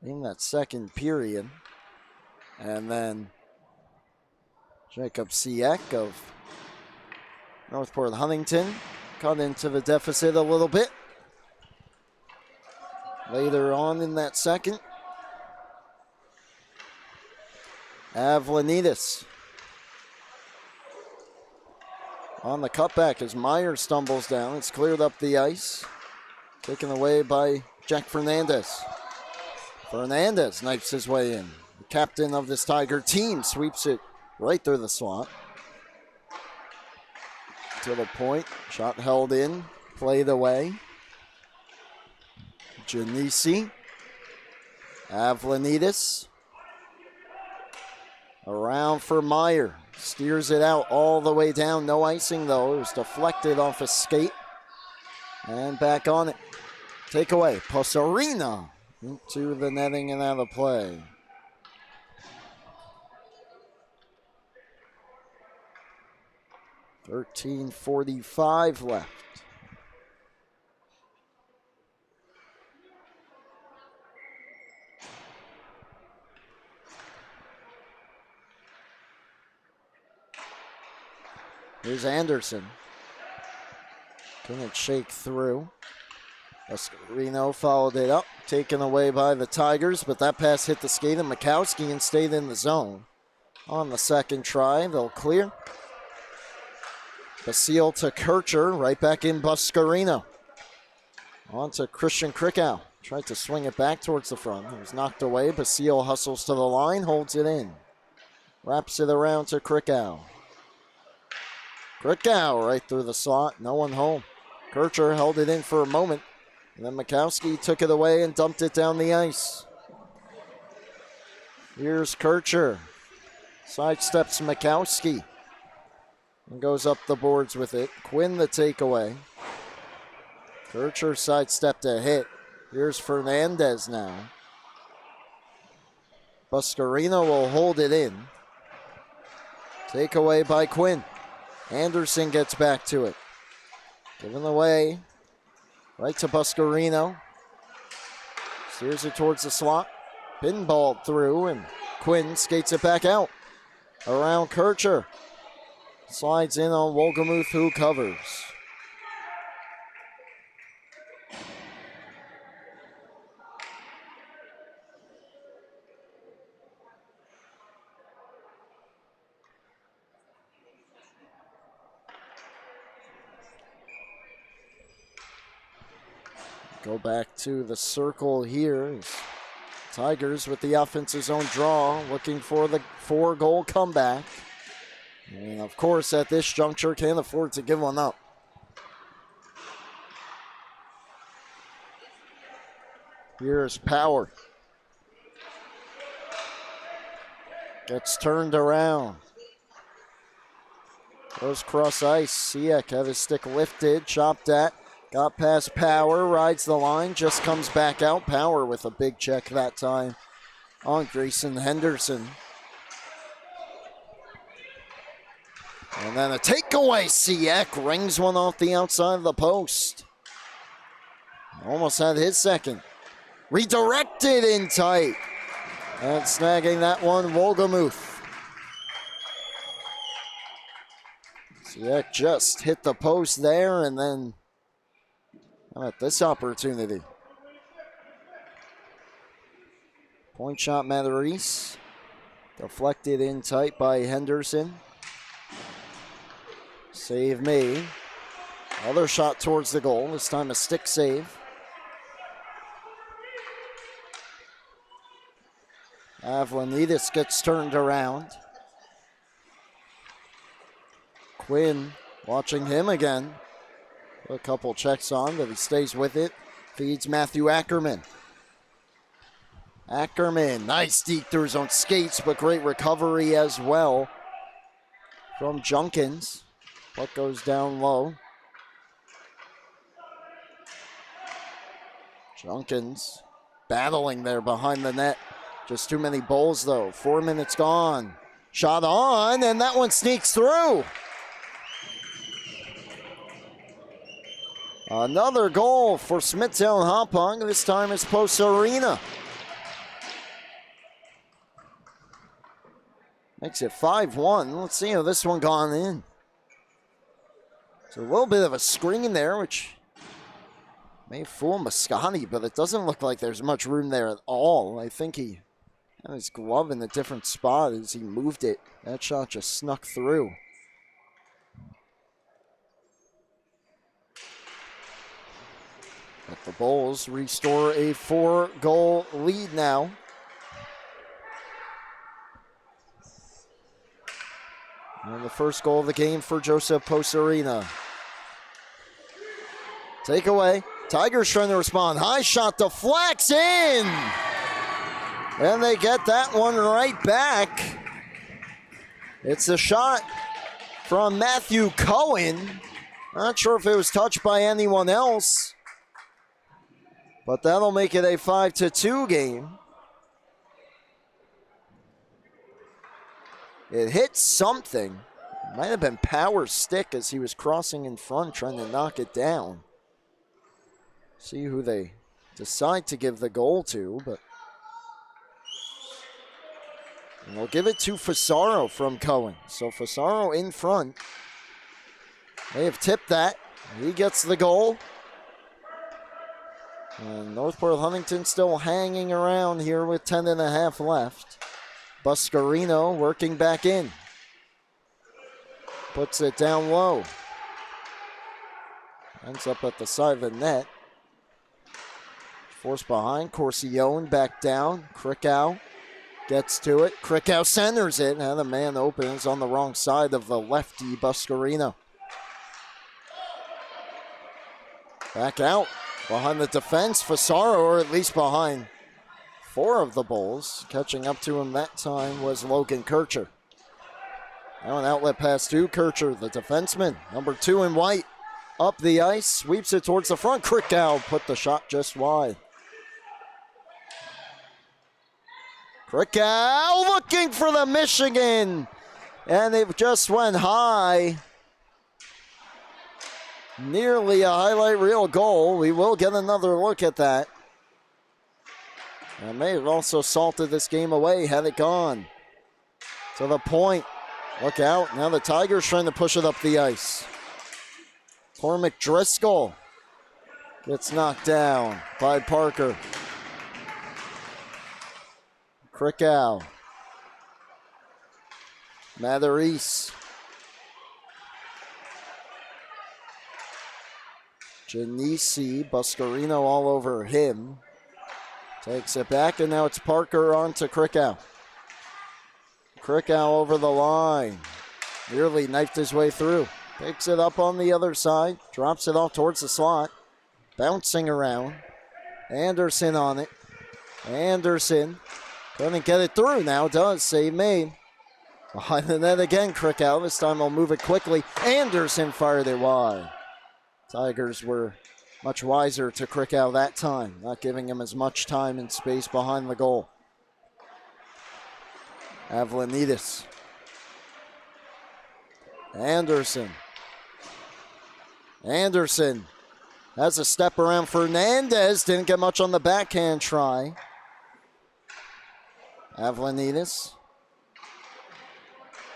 in that second period. And then Jacob Siek of Northport Huntington cut into the deficit a little bit. Later on in that second, Avlanides on the cutback as Meyer stumbles down. It's cleared up the ice. Taken away by Jack Fernandez. Fernandez knifes his way in. The captain of this Tiger team sweeps it right through the slot. To the point. Shot held in. Played away. Janisi. Avlanides. Around for Meyer. Steers it out all the way down. No icing, though. It was deflected off a skate. And back on it. Takeaway. Posarina into the netting and out of play. .45 left. Here's Anderson. Couldn't shake through. Escarino followed it up. Taken away by the Tigers, but that pass hit the skate of Mikowski and stayed in the zone. On the second try, they'll clear. Basile to Kircher, right back in Buscarino. On to Christian Krickow. Tried to swing it back towards the front. It was knocked away. Basile hustles to the line, holds it in. Wraps it around to Krickow. Krickow right through the slot. No one home. Kircher held it in for a moment. And then Mikowski took it away and dumped it down the ice. Here's Kircher. Sidesteps Mikowski. And goes up the boards with it. Quinn the takeaway. Kircher sidestepped a hit. Here's Fernandez now. Buscarino will hold it in. Takeaway by Quinn. Anderson gets back to it. Given away. Right to Buscarino. Steers it towards the slot. Pinball through, and Quinn skates it back out. Around Kircher. Slides in on Wolgamuth, who covers. Go back to the circle here. Tigers with the offense's own draw, looking for the 4-goal comeback. And of course, at this juncture, can't afford to give one up. Here's Power. Gets turned around. Goes cross ice. Siak had his stick lifted, chopped at. Got past Power, rides the line, just comes back out. Power with a big check that time on Grayson Henderson. And then a takeaway. Siak rings one off the outside of the post. Almost had his second. Redirected in tight. And snagging that one, Wolgamuth. Siak just hit the post there, and then how about this opportunity? Point shot, Matarese. Deflected in tight by Henderson. Save made. Other shot towards the goal. This time a stick save. Avlanitis gets turned around. Quinn watching him again. A couple checks on, but he stays with it. Feeds Matthew Ackerman. Ackerman, nice deep through his own skates, but great recovery as well from Junkins. Puck goes down low. Junkins battling there behind the net. Just too many bowls though. 4 minutes gone. Shot on, and that one sneaks through. Another goal for Smithtown Hauppauge. This time it's Post Arena. Makes it 5-1. Let's see how this one gone in. It's a little bit of a screen there, which may fool Moscati, but it doesn't look like there's much room there at all. I think he had his glove in a different spot as he moved it. That shot just snuck through. But the Bulls restore a 4-goal lead now. And the first goal of the game for Joseph Posarina. Takeaway. Tigers trying to respond. High shot deflects in. And they get that one right back. It's a shot from Matthew Cohen. Not sure if it was touched by anyone else. But that'll make it a 5-2 game. It hit something. Might have been Power's stick as he was crossing in front trying to knock it down. See who they decide to give the goal to, but and they'll give it to Fasaro from Cohen. So Fasaro in front. They have tipped that. He gets the goal. And Northport Huntington still hanging around here with 10.5 left. Buscarino working back in. Puts it down low. Ends up at the side of the net. Forced behind. Corsione back down. Krikow gets to it. Krikow centers it. And the man opens on the wrong side of the lefty Buscarino. Back out. Behind the defense, Fasaro, or at least behind 4 of the Bulls. Catching up to him that time was Logan Kircher. Now an outlet pass to Kircher, the defenseman, number 2 in white. Up the ice, sweeps it towards the front. Krikow put the shot just wide. Krikow looking for the Michigan. And it just went high. Nearly a highlight reel goal. We will get another look at that. And may have also salted this game away had it gone. To the point. Look out. Now the Tigers trying to push it up the ice. Poor McDriscoll gets knocked down by Parker. Krickow. Matherise. Genesi, Buscarino all over him. Takes it back, and now it's Parker on to Krickow. Krickow over the line. Nearly knifed his way through. Picks it up on the other side. Drops it off towards the slot. Bouncing around. Anderson on it. Anderson couldn't get it through. Now does. Save made. Behind the net again, Krickow. This time he'll move it quickly. Anderson fired it wide. Tigers were much wiser to Krickow that time, not giving him as much time and space behind the goal. Avlanides. Anderson. Anderson has a step around Fernandez. Didn't get much on the backhand try. Avlanides.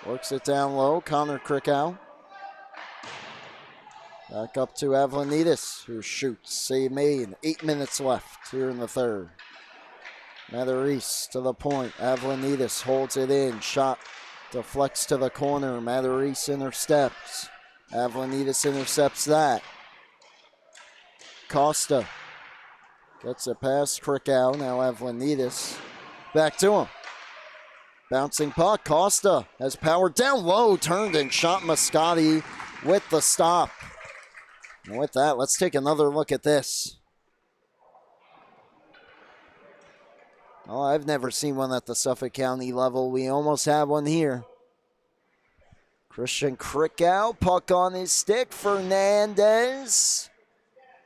Works it down low. Connor Krickow. Back up to Avlanides, who shoots. Save made. 8 minutes left here in the third. Matherise to the point. Avlanides holds it in. Shot deflects to the corner. Matherise intercepts. Avlanides intercepts that. Costa gets it past Krickow. Now Avlanides back to him. Bouncing puck. Costa has power down low. Turned and shot Moscati with the stop. And with that, let's take another look at this. Oh, I've never seen one at the Suffolk County level. We almost have one here. Christian Krickow, puck on his stick. Fernandez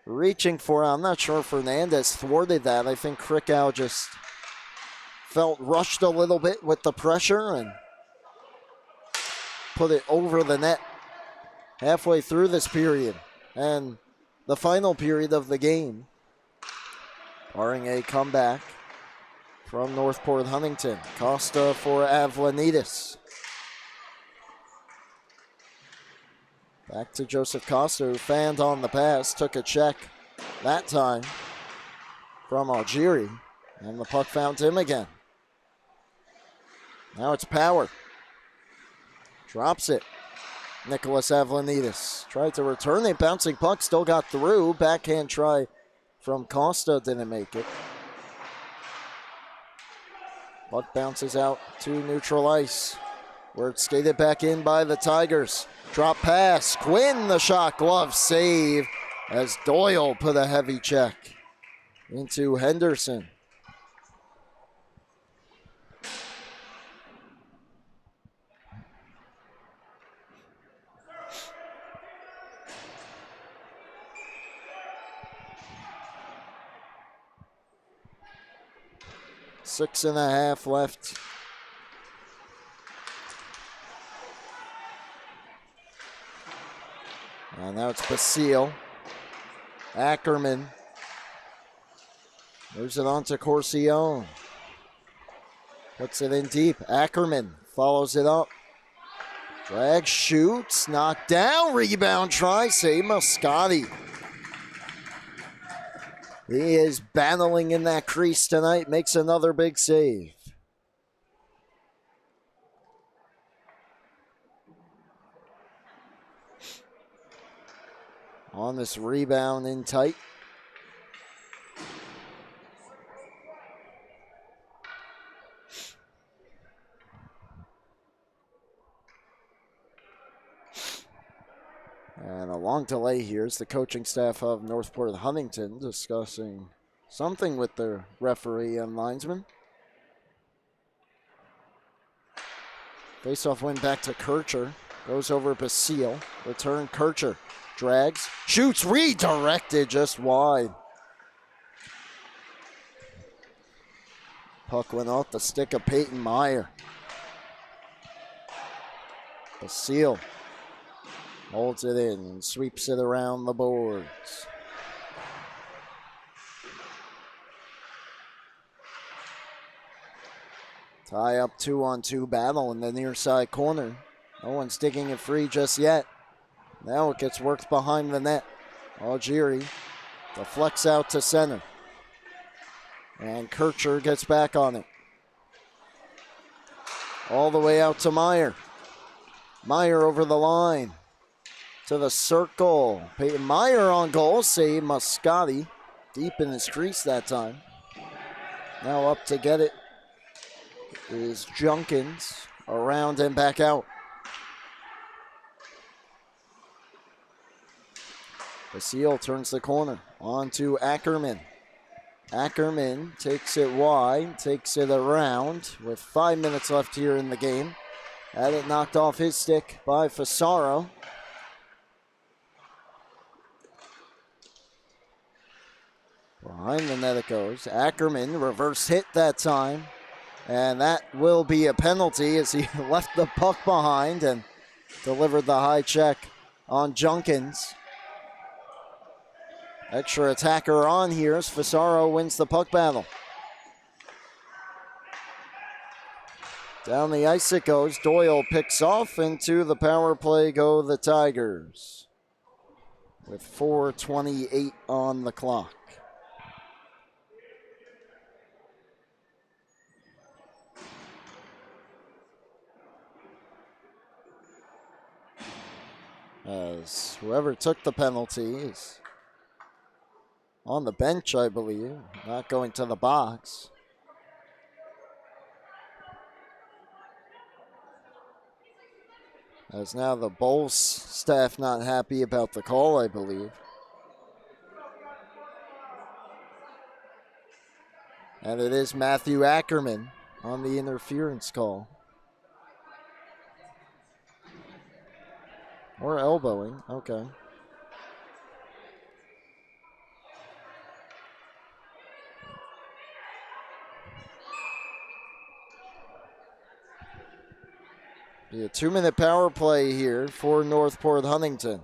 reaching for it. I'm not sure Fernandez thwarted that. I think Krickow just felt rushed a little bit with the pressure and put it over the net halfway through this period. And the final period of the game, barring a comeback from Northport Huntington. Costa for Avlanides. Back to Joseph Costa, who fanned on the pass, took a check that time from Algieri, and the puck found him again. Now it's Power. Drops it. Nicholas Avlanides tried to return a bouncing puck, still got through. Backhand try from Costa, didn't make it. Puck bounces out to neutral ice, where it's skated back in by the Tigers. Drop pass, Quinn, the shot, glove save, as Doyle put a heavy check into Henderson. Six and a half left. And now it's Basile. Ackerman moves it on to Corcione. Puts it in deep. Ackerman follows it up. Drag, shoots, knocked down, rebound try, save Moscati. He is battling in that crease tonight, makes another big save. On this rebound in tight. And a long delay here is the coaching staff of Northport Huntington discussing something with their referee and linesman. Faceoff win back to Kircher. Goes over Basile. Return Kircher. Drags. Shoots. Redirected just wide. Puck went off the stick of Peyton Meyer. Basile Holds it in and sweeps it around the boards. Tie up 2-on-2 battle in the near side corner. No one's digging it free just yet. Now it gets worked behind the net. Algieri deflects out to center. And Kircher gets back on it. All the way out to Meyer. Meyer over the line. To the circle. Peyton Meyer on goal. Save Moscati. Deep in his crease that time. Now up to get it is Junkins. Around and back out. Basile turns the corner. On to Ackerman. Ackerman takes it wide. Takes it around with 5 minutes left here in the game. Had it knocked off his stick by Fasaro. Behind the net it goes. Ackerman, reverse hit that time. And that will be a penalty as he left the puck behind and delivered the high check on Junkins. Extra attacker on here as Fasaro wins the puck battle. Down the ice it goes. Doyle picks off, and to the power play go the Tigers with 4:28 on the clock. As whoever took the penalty is on the bench, I believe, not going to the box. As now the Bulls staff not happy about the call, I believe. And it is Matthew Ackerman on the interference call. Or elbowing, okay. Be a 2-minute power play here for Northport Huntington.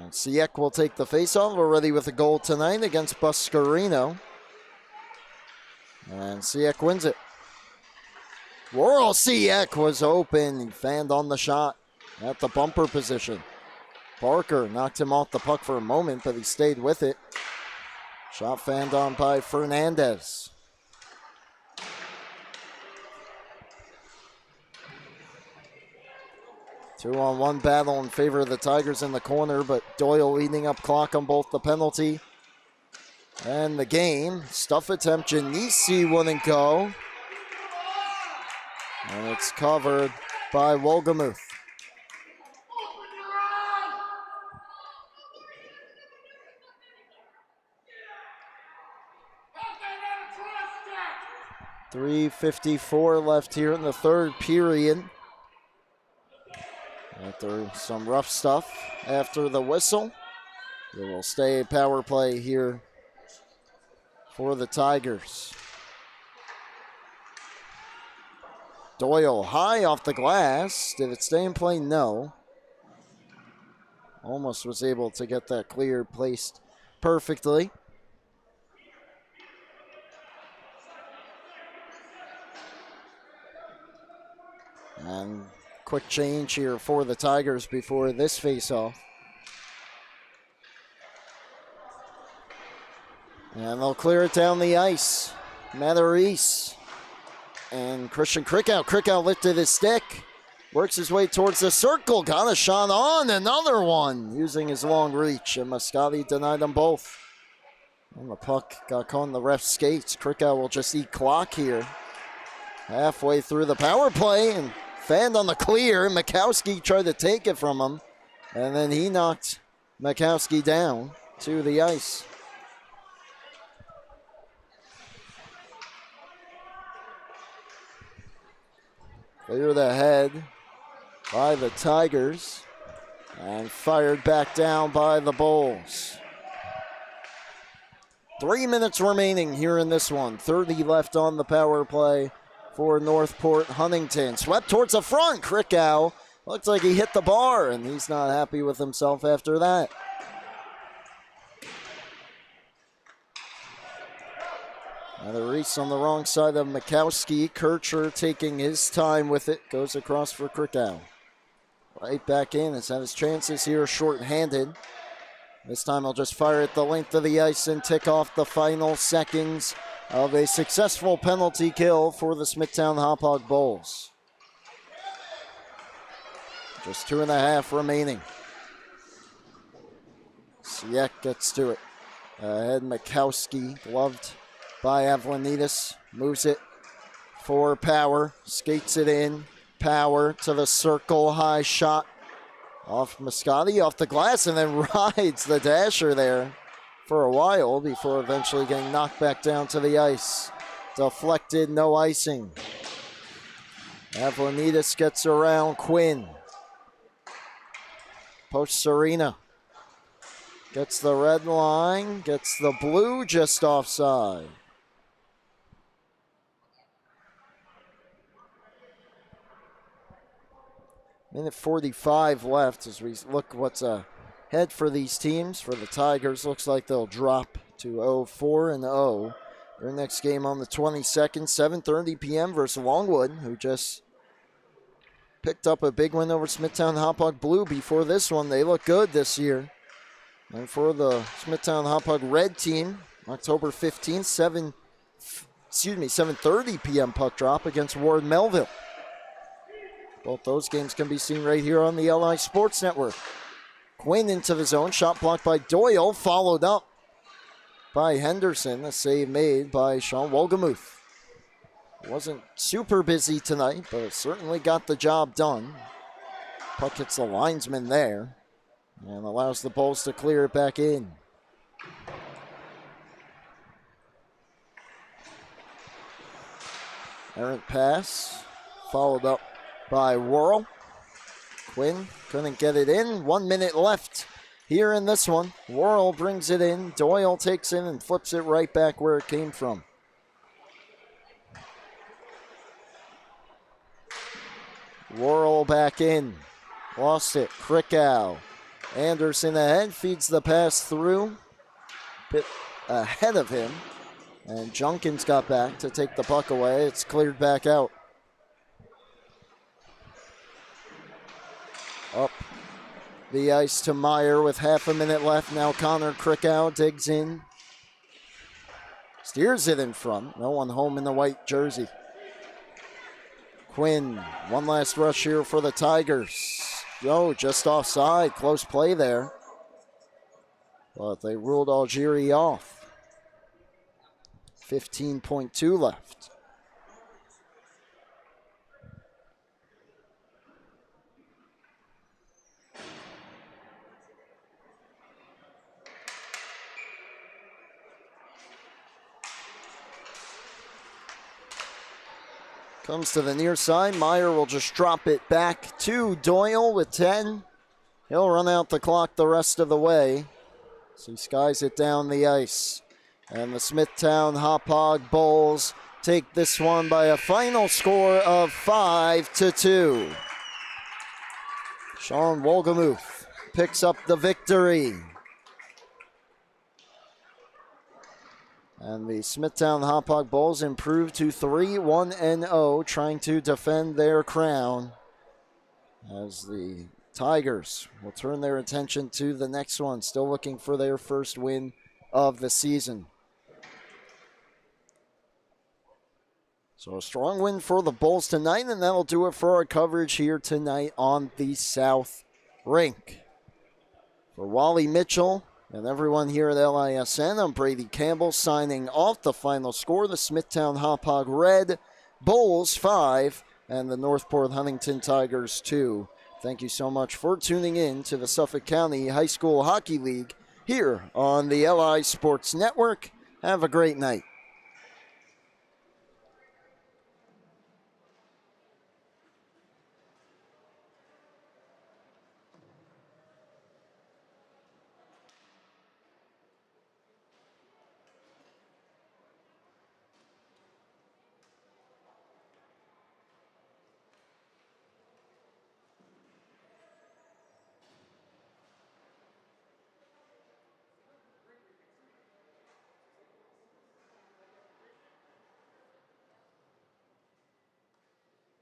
And Siek will take the faceoff, already with a goal tonight against Buscarino. And Siek wins it. Worrell Siek was open. He fanned on the shot at the bumper position. Barker knocked him off the puck for a moment, but he stayed with it. Shot fanned on by Fernandez. Two-on-one battle in favor of the Tigers in the corner, but Doyle leading up clock on both the penalty and the game. Stuff attempt, Janisi wouldn't go. And it's covered by Wolgamuth. .354 left here in the third period. After some rough stuff after the whistle, it will stay power play here for the Tigers. Doyle high off the glass. Did it stay in play? No. Almost was able to get that clear placed perfectly. And quick change here for the Tigers before this face-off. And they'll clear it down the ice. Matarese and Christian Krickow. Krickow lifted his stick. Works his way towards the circle. Got a shot on. Another one using his long reach. And Moscati denied them both. And the puck got caught in the ref's skates. Krickow will just eat clock here. Halfway through the power play and fanned on the clear. Mikowski tried to take it from him. And then he knocked Mikowski down to the ice. Cleared ahead by the Tigers and fired back down by the Bulls. 3 minutes remaining here in this one. 30 left on the power play for Northport Huntington. Swept towards the front. Krickow looks like he hit the bar, and he's not happy with himself after that. Another Reese on the wrong side of Mikowski. Kircher taking his time with it. Goes across for Krickow. Right back in. Has had his chances here short-handed. This time he'll just fire at the length of the ice and tick off the final seconds of a successful penalty kill for the Smithtown Hauppauge Bulls. Just 2.5 remaining. Siek gets to it. Ahead Mikowski, gloved by Avlanides. Moves it for Power. Skates it in. Power to the circle. High shot. Off Moscati, off the glass, and then rides the dasher there for a while before eventually getting knocked back down to the ice. Deflected, no icing. Avlanides gets around Quinn. Post Serena. Gets the red line, gets the blue, just offside. Minute 45 left as we look what's ahead for these teams. For the Tigers, looks like they'll drop to 0-4-0. Their next game on the 22nd, 7:30 p.m. versus Longwood, who just picked up a big win over Smithtown Hauppauge Blue. Before this one, they look good this year. And for the Smithtown Hauppauge Red team, October 15th, 7:30 p.m. puck drop against Ward Melville. Both those games can be seen right here on the LI Sports Network. Quinn into the zone, shot blocked by Doyle, followed up by Henderson. A save made by Sean Wolgamuth. Wasn't super busy tonight, but certainly got the job done. Puck hits the linesman there and allows the Bulls to clear it back in. Errant pass, followed up by Worrell. Quinn couldn't get it in. 1 minute left here in this one. Worrell brings it in. Doyle takes it and flips it right back where it came from. Worrell back in. Lost it. Krickow. Anderson ahead. Feeds the pass through. Bit ahead of him. And Junkins got back to take the puck away. It's cleared back out. Up the ice to Meyer with half a minute left. Now Connor Krickow digs in. Steers it in front. No one home in the white jersey. Quinn, one last rush here for the Tigers. Oh, just offside. Close play there. But they ruled Algieri off. 15.2 left. Comes to the near side. Meyer will just drop it back to Doyle with 10. He'll run out the clock the rest of the way. So he skies it down the ice. And the Smithtown Hauppauge Bulls take this one by a final score of 5-2. Sean Wolgamuth picks up the victory. And the Smithtown Hauppauge Bulls improve to 3-1-0, trying to defend their crown. As the Tigers will turn their attention to the next one, still looking for their first win of the season. So a strong win for the Bulls tonight, and that'll do it for our coverage here tonight on the South Rink. For Wally Mitchell and everyone here at LISN, I'm Brady Campbell signing off. The final score, the Smithtown Hauppauge Red Bulls 5 and the Northport Huntington Tigers 2. Thank you so much for tuning in to the Suffolk County High School Hockey League here on the LI Sports Network. Have a great night.